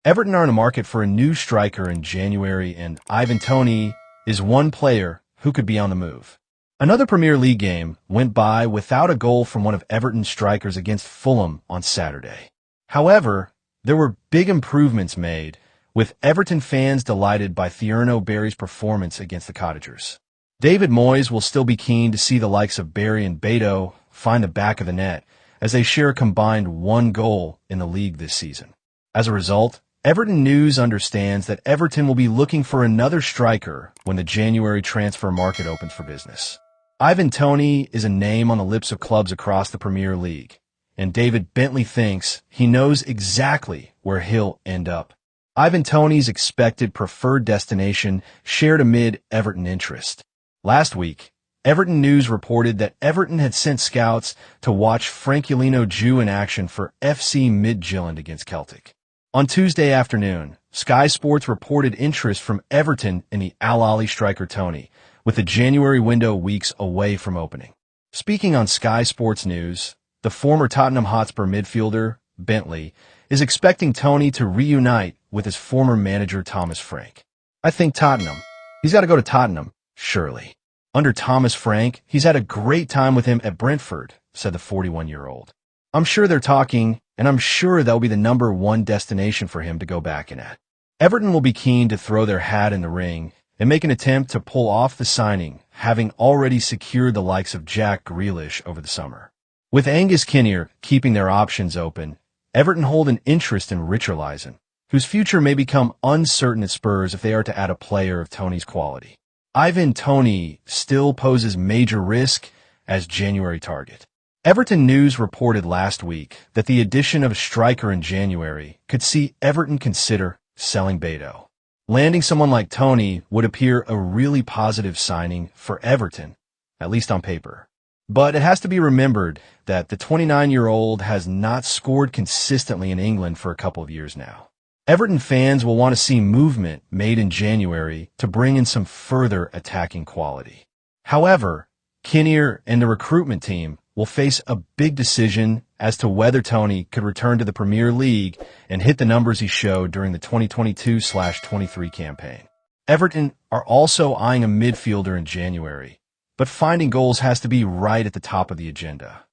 Everton are in the market for a new striker in January, and Ivan Toney is one player who could be on the move. Another Premier League game went by without a goal from one of Everton's strikers against Fulham on Saturday. However, there were big improvements made, with Everton fans delighted by Thierno Barry's performance against the Cottagers. David Moyes will still be keen to see the likes of Barry and Beto find the back of the net, as they share a combined one goal in the league this season. As a result, Everton News understands that Everton will be looking for another striker when the January transfer market opens for business. Ivan Toney is a name on the lips of clubs across the Premier League, and David Bentley thinks he knows exactly where he'll end up. Ivan Toney's expected preferred destination shared amid Everton interest. Last week, Everton News reported that Everton had sent scouts to watch Frankie Jew in action for FC Midtjylland against Celtic. On Tuesday afternoon, Sky Sports reported interest from Everton in the Al Ahly striker Toney, with the January window weeks away from opening. Speaking on Sky Sports News, the former Tottenham Hotspur midfielder, Bentley, is expecting Toney to reunite with his former manager Thomas Frank. "I think Tottenham. He's got to go to Tottenham, surely. Under Thomas Frank, he's had a great time with him at Brentford," said the 41-year-old. "I'm sure they're talking, and I'm sure that'll be the number one destination for him to go back in at." Everton will be keen to throw their hat in the ring and make an attempt to pull off the signing, having already secured the likes of Jack Grealish over the summer. With Angus Kinnear keeping their options open, Everton hold an interest in Richarlison, whose future may become uncertain at Spurs if they are to add a player of Toney's quality. Ivan Toney still poses major risk as January target. Everton News reported last week that the addition of a striker in January could see Everton consider selling Beto. Landing someone like Toney would appear a really positive signing for Everton, at least on paper. But it has to be remembered that the 29-year-old has not scored consistently in England for a couple of years now. Everton fans will want to see movement made in January to bring in some further attacking quality. However, Kinnear and the recruitment team will face a big decision as to whether Toney could return to the Premier League and hit the numbers he showed during the 2022-23 campaign. Everton are also eyeing a midfielder in January, but finding goals has to be right at the top of the agenda.